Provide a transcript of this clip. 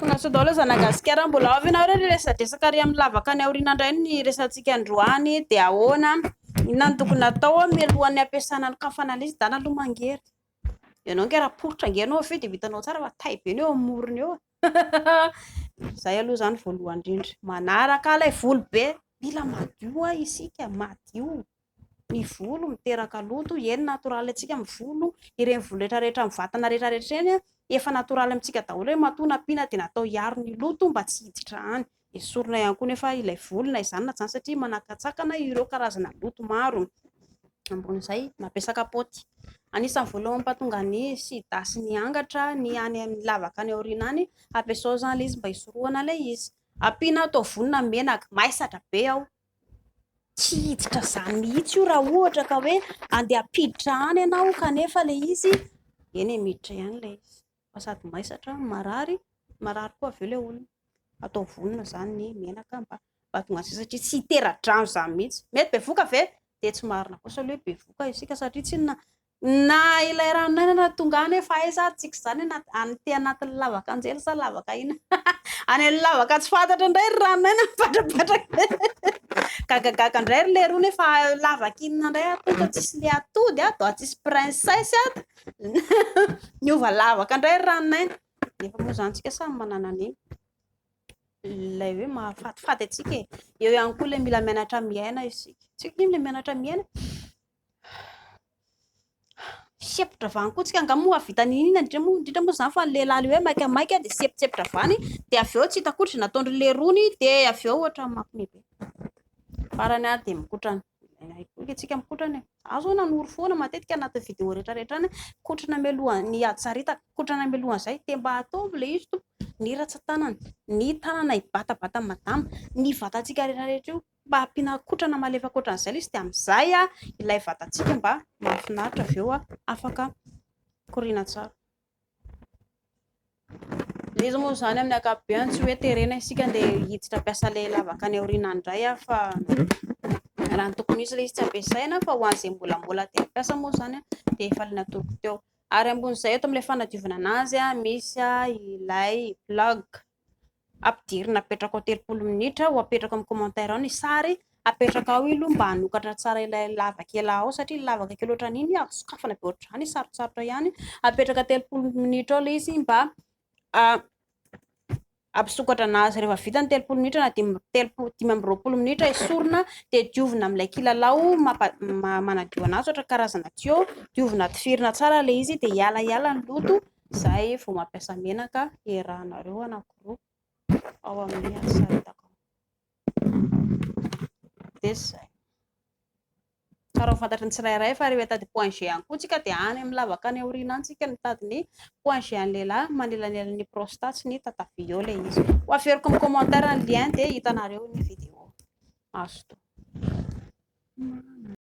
Mahafinaritra daholo Zanagasikara, mbola avy ianao resadresaka ary amin'ny lavaka ny aoriana indray ny resantsika androany dia ahoana inona no tokony atao mialohan'ny ampiasana ny kafanalizy dana aloha mangery. Ianao nge raporitra angeranao avy dia vitanao tsara fa tay be eo amin'ny morony eo. Zay aloha zany voalohany indrindra. Manaraka ilay volo be, mila madio isika, madio. Ny volo miteraka loto, eny natoraly antsika amin'ny volo, ireny volo rehetrarehetra amin'ny vatana rehetrarehetra eny efa natoraly amintsika daholo hoe matoa nampiana dia natao hiaro ny loto mba tsy hiditra any. Esorina ihany koa nefa ilay volo na izany na izany satria manakatsakana ireo karazana loto maro. Ambon'izay mampiasa kapoty. Anisan'ny voalohany mampatonga ny sida sy ny angatra ny any amin'ny lavaka ny aoriana any, ampiasao zany ilay izy mba hisorohana ilay izy. Ampiana taovolo menaka, maisatra be ao. Tsy hiditra zany mihitsy io raha ohatra ka hoe andeha hampiditra any ianao kanefa ilay izy eny miditra ihany ilay izy. Fa sady maisatra, marary koa avy eo ilay olona. Atao vonona zany ny menaka mba tonga azy satria tsy hitera-drano zany mihitsy. Mety bevoka ve? Dia tsy marina kosa aloha bevoka isika satria tsy na ilay ranonaina tonga any fa aiza tsika zany te anatin'ny lavaka anjely sa lavaka ina. Any amin'ny lavaka tsy fantatra indray ny ranonaina mipatrapatraka. Gagagaga indray ry leroa fa lavaka inona indray atonta tsisy le atody atao tsisy princesse ato. Miova lavaka indray ry ranonaina. Nefa moa zany tsika samy manana ny ilay hoe mahafatifaty antsika e. Eo ihany koa ilay mila mianatra miaina isika. Tsika ilay mianatra miaina. Sepitra vany koa tsika angamoa vita ninina indrindra moa zany fa ny lehilahy hoe maikamaika dia sepitsepitra vany dia avy eo tsy hitakotra nataon'ny lerony dia avy eo ohatra mampime be. Farany ary dia mikotrana. Tsika mikotrana. Azo nanory foana matetika anaty vidéo rehetrarehetra any kotrana mialohan'ny atsarita, kotrana mialohan'izay dia mba atao ilay izy ny ratsan-tanana, ny tanana hibatabata madama, ny vatantsika rehetrarehetra io mba ampiana kotrana malefaka ohatran'izay ilay izy dia amin'izay ilay vatantsika mba mahafinaritra avy eo afaka koriana tsara. Ilay izy moa zany amin'ny ankapobeny tsy hoe terena isika dia hiditra ampiasa ilay lavaka ny aoriana indray fa raha ny tokony izy ilay izy tsy ampiasaina fa ho an'izay mbola dia ampiasa moa zany dia efa ilay natoloko teo. Ary ambon'izay eto amin'ilay fanadiovana anazy misy ilay plug ampidirina apetraka ao 30 minitra ho apetraka amin'ny commentaire ao ny sary apetraka ao ilo mba hanokatra tsara ilay lavakela ao satria lavaka kely ohatran'iny sokafana be ohatr'izany sarotsarotra ihany apetraka 30 minitra ao ilay izy mba ampisokatra anazy rehefa vita ny 30 minitra na 5-20 minitra esorina dia diovina amin'ilay kilalao manadio anazy ohatra karazana tuyau, diovina tifirina tsara ilay izy dia hiala ny loto. Izay vao mampiasa menaka iarahanareo anankiroa ao amin'ny asaritako. Dia izay. Tsara ho fantatry ny tsirairay fa rehefa tady point G ihany koa tsika dia any amin'ny lavaka ny aoriana any tsika mitady ny point G an'ny lehilahy manelanela ny prostate sy ny tatavy eo ilay izy. Ho aferiko amin'ny commentaire ny lien dia hitanareo ny vidéo. Azo.